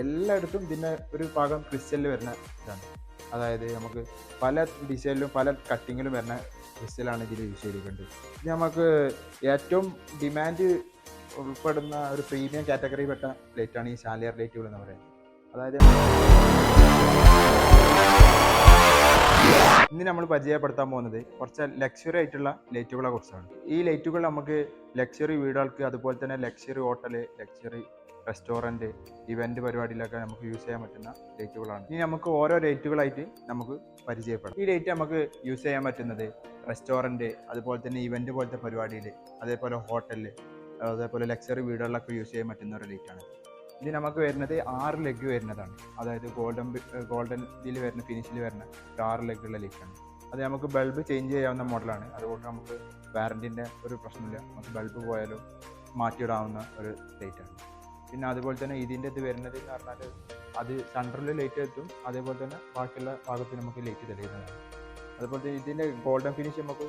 എല്ലായിടത്തും ഇതിൻ്റെ ഒരു ഭാഗം ക്രിസ്റ്റലിൽ വരുന്ന ഇതാണ്. അതായത് നമുക്ക് പല ഡിസൈനിലും പല കട്ടിങ്ങിലും വരുന്ന ക്രിസ്റ്റലാണ് ഇതിൽ യൂസ് ചെയ്തിരിക്കുന്നത്. ഇത് നമുക്ക് ഏറ്റവും ഡിമാൻഡ് ഉൾപ്പെടുന്ന ഒരു പ്രീമിയം കാറ്റഗറി പെട്ട ലൈറ്റാണ് ഈ ഷാൻഡിലിയർ ലൈറ്റുകൾ എന്ന് പറയുന്നത്. അതായത് ഇന്ന് നമ്മൾ പരിചയപ്പെടുത്താൻ പോകുന്നത് കുറച്ച് ലക്ഷറി ആയിട്ടുള്ള ലൈറ്റുകളെ കുറിച്ചാണ്. ഈ ലൈറ്റുകൾ നമുക്ക് ലക്ഷറി വീടുകൾക്ക്, അതുപോലെ തന്നെ luxury hotel, luxury restaurant, event പരിപാടിയിലൊക്കെ നമുക്ക് യൂസ് ചെയ്യാൻ പറ്റുന്ന ലൈറ്റുകളാണ്. ഇനി നമുക്ക് ഓരോ ലൈറ്റുകളായിട്ട് നമുക്ക് പരിചയപ്പെടാം. ഈ ലൈറ്റ് നമുക്ക് യൂസ് ചെയ്യാൻ പറ്റുന്നത് റെസ്റ്റോറൻറ്റ്, അതുപോലെ തന്നെ ഇവൻറ്റ് പോലത്തെ പരിപാടിയിൽ, അതേപോലെ ഹോട്ടലിൽ, അതേപോലെ ലക്ഷറി വീടുകളിലൊക്കെ യൂസ് ചെയ്യാൻ പറ്റുന്ന ഒരു ലൈറ്റാണ്. ഇത് നമുക്ക് വരുന്നത് 6 ലെഗ് വരുന്നതാണ്. അതായത് ഗോൾഡൻ ഇതിൽ വരുന്ന ഫിനിഷിൽ വരുന്ന ഒരു 6 ലെഗുള്ള ലൈറ്റാണ്. അത് നമുക്ക് ബൾബ് ചേഞ്ച് ചെയ്യാവുന്ന മോഡലാണ്. അതുകൊണ്ട് നമുക്ക് വാറൻറ്റിൻ്റെ ഒരു പ്രശ്നമില്ല. നമുക്ക് ബൾബ് പോയാലും മാറ്റിയിടാവുന്ന ഒരു ലൈറ്റാണ്. പിന്നെ അതുപോലെ തന്നെ ഇതിൻ്റെ ഇത് വരുന്നത് എന്ന് പറഞ്ഞാൽ അത് സെൻട്രൽ ലൈറ്റ് എത്തും, അതേപോലെ തന്നെ ബാക്കിയുള്ള ഭാഗത്ത് നമുക്ക് ലൈറ്റ് തെളിയുന്നതാണ്. അതുപോലെ തന്നെ ഇതിൻ്റെ ഗോൾഡൻ ഫിനിഷ് നമുക്ക്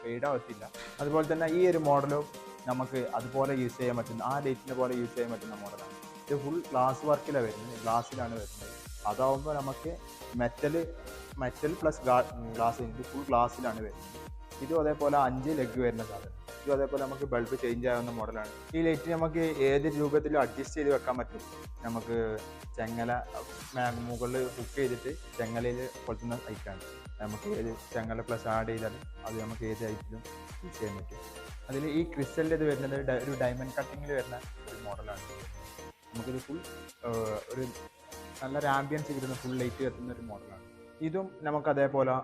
ഫെയ്ഡ് ആവത്തില്ല. അതുപോലെ തന്നെ ഈ ഒരു മോഡലും നമുക്ക് അതുപോലെ യൂസ് ചെയ്യാൻ പറ്റുന്ന, ആ ലൈറ്റിനെ പോലെ യൂസ് ചെയ്യാൻ പറ്റുന്ന മോഡലാണ്. ഇത് ഫുൾ ഗ്ലാസ് വർക്കിലാണ് വരുന്നത്, ഗ്ലാസ്സിലാണ് വരുന്നത്. അതാവുമ്പോൾ നമുക്ക് മെറ്റൽ പ്ലസ് ഗ്ലാസ്, ഇത് ഫുൾ ഗ്ലാസ്സിലാണ് വരുന്നത്. ഇതും അതേപോലെ 5 ലെഗ് വരുന്ന സാധനം. ഇതും അതേപോലെ നമുക്ക് ബൾബ് ചേഞ്ച് ആവുന്ന മോഡലാണ്. ഈ ലൈറ്റ് നമുക്ക് ഏത് രൂപത്തിലും അഡ്ജസ്റ്റ് ചെയ്ത് വെക്കാൻ പറ്റും. നമുക്ക് ചെങ്ങല മുകളിൽ ഹുക്ക് ചെയ്തിട്ട് ചെങ്ങലയിൽ കൊളുത്തുന്ന ലൈറ്റാണ്. നമുക്ക് ഏത് ചെങ്ങല പ്ലസ് ആഡ് ചെയ്താൽ അത് നമുക്ക് ഏത് ലൈറ്റിലും യൂസ് ചെയ്യാൻ പറ്റും. അതിൽ ഈ ക്രിസ്റ്റലിൻ്റെ ഇത് വരുന്നത് ഒരു ഡയമണ്ട് കട്ടിങ്ങിൽ വരുന്ന ഒരു മോഡലാണ്. നമുക്കിത് ഫുൾ ഒരു നല്ലൊരു ആംബിയൻസ് കിട്ടുന്ന ഫുൾ ലൈറ്റ് കത്തുന്ന ഒരു മോഡലാണ്. ഇതും നമുക്ക് അതേപോലെ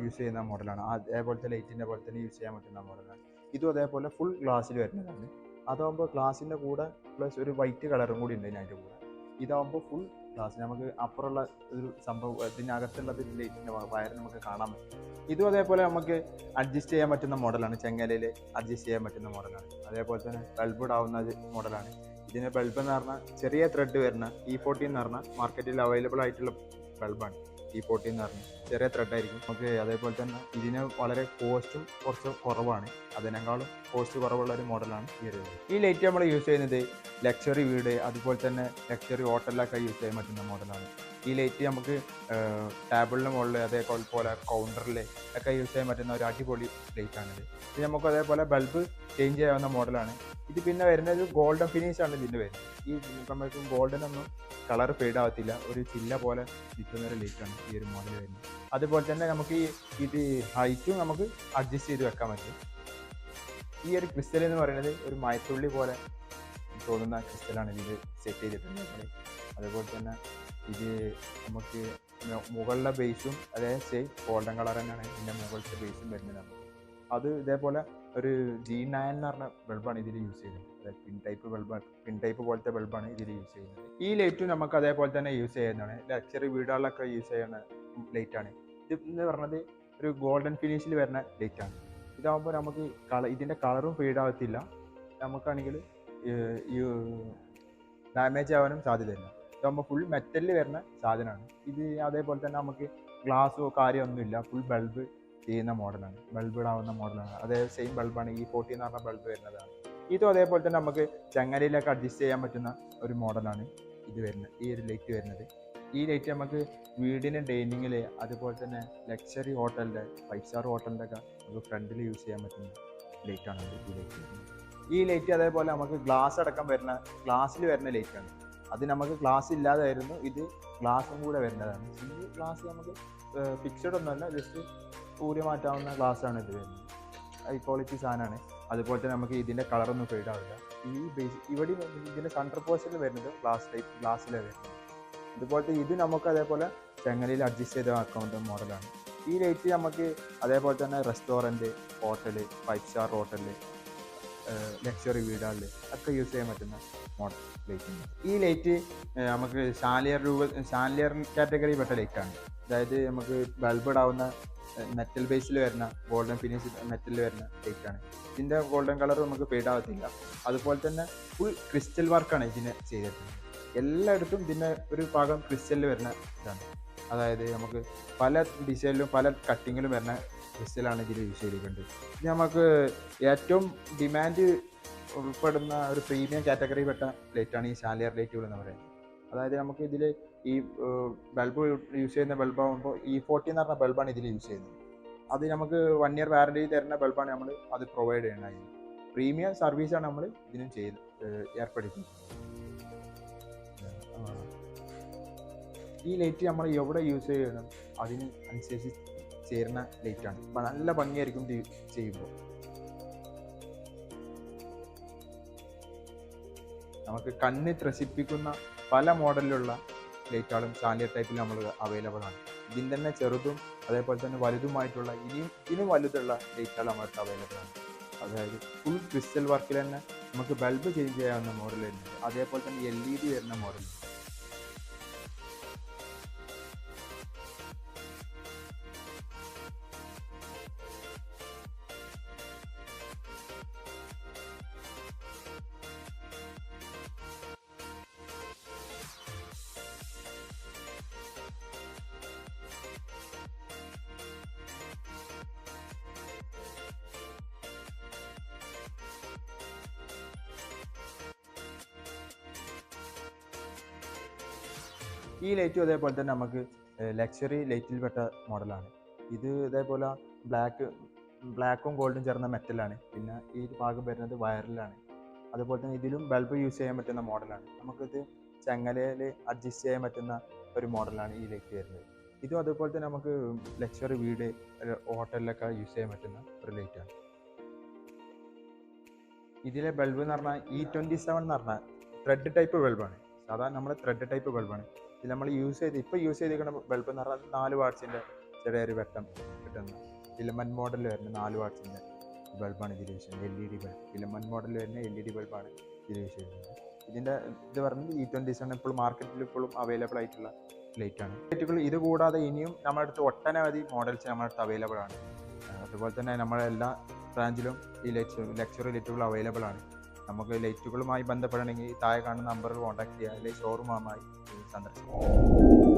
യൂസ് ചെയ്യുന്ന മോഡലാണ്. അതേപോലത്തെ ലൈറ്റിൻ്റെ പോലെ തന്നെ യൂസ് ചെയ്യാൻ പറ്റുന്ന മോഡലാണ്. ഇതും അതേപോലെ ഫുൾ ഗ്ലാസ്സിൽ വരുന്നതാണ്. അതാകുമ്പോൾ ഗ്ലാസിൻ്റെ കൂടെ പ്ലസ് ഒരു വൈറ്റ് കളറും കൂടി ഉണ്ട് അതിൻ്റെ കൂടെ. ഇതാകുമ്പോൾ ഫുൾ ഗ്ലാസ്, നമുക്ക് അപ്പുറമുള്ള ഒരു സംഭവം ഇതിനകത്തുള്ള ലൈറ്റിൻ്റെ വയർ നമുക്ക് കാണാൻ പറ്റും. ഇതും അതേപോലെ നമുക്ക് അഡ്ജസ്റ്റ് ചെയ്യാൻ പറ്റുന്ന മോഡലാണ്. ചെങ്ങലയിൽ അഡ്ജസ്റ്റ് ചെയ്യാൻ പറ്റുന്ന മോഡലാണ്. അതേപോലെ തന്നെ ബൾബ് ഇടാവുന്ന മോഡലാണ്. ഇതിന് ബൾബ് എന്ന് പറഞ്ഞാൽ ചെറിയ ത്രെഡ് വരുന്ന E40 എന്ന് പറഞ്ഞാൽ മാർക്കറ്റിൽ അവൈലബിൾ ആയിട്ടുള്ള ബൾബാണ്. E40 എന്ന് പറഞ്ഞാൽ ചെറിയ ത്രെഡായിരിക്കും. നമുക്ക് അതേപോലെ തന്നെ ഇതിന് വളരെ കോസ്റ്റും കുറച്ച് കുറവാണ്. അതിനേക്കാളും കോസ്റ്റ് കുറവുള്ള ഒരു മോഡലാണ് ഈ ഒരു. ഈ ലൈറ്റ് നമ്മൾ യൂസ് ചെയ്യുന്നത് ലക്ഷറി വീട്, അതുപോലെ തന്നെ ലക്ഷറി ഹോട്ടലിലൊക്കെ യൂസ് ചെയ്യാൻ പറ്റുന്ന മോഡലാണ്. ഈ ലൈറ്റ് നമുക്ക് ടേബിളിന് മുകളിൽ, അതേപോലെ കൗണ്ടറിൽ ഒക്കെ യൂസ് ചെയ്യാൻ പറ്റുന്ന ഒരു അടിപൊളി ലൈറ്റാണിത്. ഇത് നമുക്ക് അതേപോലെ ബൾബ് ചേഞ്ച് ചെയ്യാവുന്ന മോഡലാണ്. ഇത് പിന്നെ വരുന്നത് ഗോൾഡൻ ഫിനിഷാണ് ഇതിൻ്റെ വരുന്നത്. ഈ നമുക്ക് ഗോൾഡൻ ഒന്നും കളർ ഫെയ്ഡ് ആവത്തില്ല, ഒരു ചില്ല പോലെ നിൽക്കുന്ന ഒരു ലൈറ്റാണ് ഈ ഒരു മോഡൽ വരുന്നത്. അതുപോലെ തന്നെ നമുക്ക് ഇത് ഹൈറ്റും നമുക്ക് അഡ്ജസ്റ്റ് ചെയ്ത് വെക്കാൻ പറ്റും. ഈ ഒരു ക്രിസ്റ്റൽ എന്ന് പറയുന്നത് ഒരു മയത്തുള്ളി പോലെ തോന്നുന്ന ക്രിസ്റ്റലാണ് ഇതിൽ സെറ്റ് ചെയ്തിട്ടുള്ളത്. അതുപോലെ തന്നെ ഇത് നമുക്ക് മുകളിലെ ബേസും അതേ സെയിം ഗോൾഡൻ കളർ തന്നെയാണ് ഇതിൻ്റെ മുകളിലത്തെ ബേസും വരുന്നത്. നമുക്ക് അത് ഇതേപോലെ ഒരു G9 എന്ന് പറഞ്ഞ ബൾബാണ് ഇതിൽ യൂസ് ചെയ്യുന്നത്. പിൻ ടൈപ്പ് പോലത്തെ ബൾബാണ് ഇതിൽ യൂസ് ചെയ്യുന്നത്. ഈ ലൈറ്റും നമുക്ക് അതേപോലെ തന്നെ യൂസ് ചെയ്യുന്നതാണ്. ലക്ഷറി വീടുകളിലൊക്കെ യൂസ് ചെയ്യുന്ന ലൈറ്റാണ്. ഇത് എന്ന് പറഞ്ഞത് ഒരു ഗോൾഡൻ ഫിനിഷിൽ വരുന്ന ലൈറ്റാണ്. ഇതാകുമ്പോൾ നമുക്ക് ഇതിൻ്റെ കളറും ഫെയ്ഡ് ആവത്തില്ല, നമുക്കാണെങ്കിൽ ഡാമേജ് ആവാനും സാധ്യതയില്ല. ഇതാകുമ്പോൾ ഫുൾ മെറ്റലിൽ വരുന്ന സാധനമാണ് ഇത്. അതേപോലെ തന്നെ നമുക്ക് ഗ്ലാസ്സോ കാര്യമൊന്നുമില്ല, ഫുൾ ബൾബ് ചെയ്യുന്ന മോഡലാണ്, ബൾബ് ഇടാവുന്ന മോഡലാണ്. അതേ സെയിം ബൾബാണ് E40 എന്ന് പറഞ്ഞ ബൾബ് വരുന്നതാണ്. ഇതും അതേപോലെ തന്നെ നമുക്ക് ചങ്ങലയിലൊക്കെ അഡ്ജസ്റ്റ് ചെയ്യാൻ പറ്റുന്ന ഒരു മോഡലാണ് ഇത് വരുന്നത്, ഈ ഒരു ലൈറ്റ് വരുന്നത്. ഈ ലൈറ്റ് നമുക്ക് വീടിന് ഡൈനിങ്ങിൽ, അതുപോലെ തന്നെ ലക്ഷറി ഹോട്ടലിൻ്റെ 5 സ്റ്റാർ ഹോട്ടലിൻ്റെ ഒക്കെ നമുക്ക് ഫ്രണ്ടിൽ യൂസ് ചെയ്യാൻ പറ്റുന്ന ലൈറ്റാണ് ഈ ലൈറ്റ് വരുന്നത്. ഈ ലൈറ്റ് അതേപോലെ നമുക്ക് ഗ്ലാസ് അടക്കം വരുന്ന, ഗ്ലാസ്സിൽ വരുന്ന ലൈറ്റാണ്. അത് നമുക്ക് ഗ്ലാസ് ഇല്ലാതായിരുന്നു, ഇത് ഗ്ലാസും കൂടെ വരുന്നതാണ്. ഈ ഗ്ലാസ് നമുക്ക് ഫിക്സഡ് ഒന്നുമല്ല, ജസ്റ്റ് ഊരി മാറ്റാവുന്ന ഗ്ലാസ്സാണ് ഇത് വരുന്നത്. ഹൈ ക്വാളിറ്റി സാധനമാണ്. അതുപോലെ തന്നെ നമുക്ക് ഇതിൻ്റെ കളറൊന്നും ഫെയ്ഡ് ആവില്ല. ഈ ബേസ് ഇവിടെ ഇതിൻ്റെ സെൻറ്റർ പോർഷനിൽ വരുന്നത് ഗ്ലാസ്സിലാണ് വരുന്നത്. അതുപോലത്തെ ഇത് നമുക്ക് അതേപോലെ ചെങ്ങലയിൽ അഡ്ജസ്റ്റ് ചെയ്ത് ആക്കാവുന്ന മോഡലാണ്. ഈ ലൈറ്റ് നമുക്ക് അതേപോലെ തന്നെ restaurant, hotel, 5 star hotel, luxury വീടുകളിൽ ഒക്കെ യൂസ് ചെയ്യാൻ പറ്റുന്ന മോഡൽ ലൈറ്റാണ്. ഈ ലൈറ്റ് നമുക്ക് ഷാൻഡിലിയർ കാറ്റഗറി പെട്ട ലൈറ്റാണ്. അതായത് നമുക്ക് ബൾബ് ഇടാവുന്ന മെറ്റൽ ബേസിൽ വരുന്ന ഗോൾഡൻ ഫിനിഷ് മെറ്റലിൽ വരുന്ന ലൈറ്റാണ്. ഇതിൻ്റെ ഗോൾഡൻ കളർ നമുക്ക് ഫെയ്ഡ് ആവത്തില്ല. അതുപോലെ തന്നെ ഫുൾ ക്രിസ്റ്റൽ വർക്കാണ് ഇതിന് ചെയ്തിട്ടുള്ളത്. എല്ലായിടത്തും ഇതിൻ്റെ ഒരു ഭാഗം ക്രിസ്റ്റലിൽ വരുന്ന ഇതാണ്. അതായത് നമുക്ക് പല ഡിസൈനിലും പല കട്ടിങ്ങിലും വരുന്ന ക്രിസ്റ്റലാണ് ഇതിൽ യൂസ് ചെയ്തിട്ടുണ്ട്. ഇത് നമുക്ക് ഏറ്റവും ഡിമാൻഡ് ഉൾപ്പെടുന്ന ഒരു പ്രീമിയം കാറ്റഗറി പെട്ട ലൈറ്റാണ് ഈ ഷാൻഡിലിയർ ലൈറ്റുകൾ എന്ന് പറയുന്നത്. അതായത് നമുക്ക് ഇതിൽ ഈ ബൾബ് യൂസ് ചെയ്യുന്ന ബൾബാകുമ്പോൾ E40 എന്ന് പറഞ്ഞ ബൾബാണ് ഇതിൽ യൂസ് ചെയ്യുന്നത്. അത് നമുക്ക് 1 ഇയർ വാറണ്ടി തരുന്ന ബൾബാണ് നമ്മൾ അത് പ്രൊവൈഡ് ചെയ്യുന്നത്. പ്രീമിയം സർവീസാണ് നമ്മൾ ഇതിനും ഏർപ്പെടുത്തുന്നത്. ഈ ലൈറ്റ് നമ്മൾ എവിടെ യൂസ് ചെയ്യണം അതിന് അനുസരിച്ച് ചേരുന്ന ലൈറ്റാണ്. അപ്പം നല്ല ഭംഗിയായിരിക്കും ചെയ്യുമ്പോൾ. നമുക്ക് കണ്ണ് ത്രസിപ്പിക്കുന്ന പല മോഡലിലുള്ള ലൈറ്റുകളും ചാൻഡിലിയർ ടൈപ്പിൽ നമ്മൾ അവൈലബിൾ ആണ്. ഇതിന് തന്നെ ചെറുതും അതേപോലെ തന്നെ വലുതുമായിട്ടുള്ള ഇതിനും വലുതുള്ള ലൈറ്റുകൾ നമ്മൾക്ക് അവൈലബിൾ ആണ്. അതായത് ഫുൾ ക്രിസ്റ്റൽ വർക്കിൽ തന്നെ നമുക്ക് ബൾബ് ചേഞ്ച് ചെയ്യാവുന്ന മോഡൽ വരുന്നുണ്ട്. അതേപോലെ തന്നെ LED വരുന്ന മോഡൽ. ഈ ലൈറ്റും അതേപോലെ തന്നെ നമുക്ക് ലക്ഷറി ലൈറ്റിൽ പെട്ട മോഡലാണ്. ഇത് ഇതേപോലെ ബ്ലാക്കും ഗോൾഡും ചേർന്ന മെറ്റലാണ്. പിന്നെ ഈ ഭാഗം വരുന്നത് വയറിലാണ്. അതുപോലെ തന്നെ ഇതിലും ബൾബ് യൂസ് ചെയ്യാൻ പറ്റുന്ന മോഡലാണ്. നമുക്കിത് ചങ്ങലയിൽ അഡ്ജസ്റ്റ് ചെയ്യാൻ പറ്റുന്ന ഒരു മോഡലാണ് ഈ ലൈറ്റ് വരുന്നത്. ഇതും അതുപോലെ തന്നെ നമുക്ക് ലക്ഷറി വീട് ഹോട്ടലിലൊക്കെ യൂസ് ചെയ്യാൻ പറ്റുന്ന ഒരു ലൈറ്റാണ്. ഇതിലെ ബൾബ് എന്ന് പറഞ്ഞാൽ E27 എന്ന് പറഞ്ഞാൽ ത്രെഡ് ടൈപ്പ് ബൾബാണ്. സാധാരണ നമ്മൾ ത്രെഡ് ടൈപ്പ് ബൾബാണ്. ഇത് നമ്മൾ യൂസ് ചെയ്തിരിക്കുന്ന ബൾബ് എന്ന് പറഞ്ഞാൽ 4 വാട്ട്സിൻ്റെ ചെറിയൊരു വെട്ടം കിട്ടുന്ന ഫിലമെൻറ്റ് മോഡലിൽ വരുന്ന 4 വാട്ട്സിൻ്റെ ബൾബാണ് ഇതിൽ യൂസ് ചെയ്യുന്നത്. LED ബൾബ് ഫിലമെൻറ്റ് മോഡലിൽ വരുന്ന LED ബൾബാണ് ഇതിൽ യൂസ് ചെയ്യുന്നത്. ഇതിൻ്റെ ഇത് പറഞ്ഞത് E27 ഇപ്പോഴും മാർക്കറ്റിൽ ഇപ്പോഴും അവൈലബിൾ ആയിട്ടുള്ള ലൈറ്റാണ്. ലൈറ്റുകൾ ഇത് കൂടാതെ ഇനിയും നമ്മുടെ അടുത്ത് ഒട്ടനവധി മോഡൽസ് നമ്മുടെ അടുത്ത് അവൈലബിൾ ആണ്. അതുപോലെ തന്നെ നമ്മുടെ എല്ലാ ബ്രാഞ്ചിലും ഈ ലക്ഷറി ലൈറ്റുകൾ അവൈലബിൾ ആണ്. നമുക്ക് ലൈറ്റുകളുമായി ബന്ധപ്പെടണമെങ്കിൽ താഴെ കാണുന്ന നമ്പറിൽ കോൺടാക്ട് ചെയ്യുക, അല്ലെങ്കിൽ ഷോറൂമുമായി സന്ദർശിക്കുക.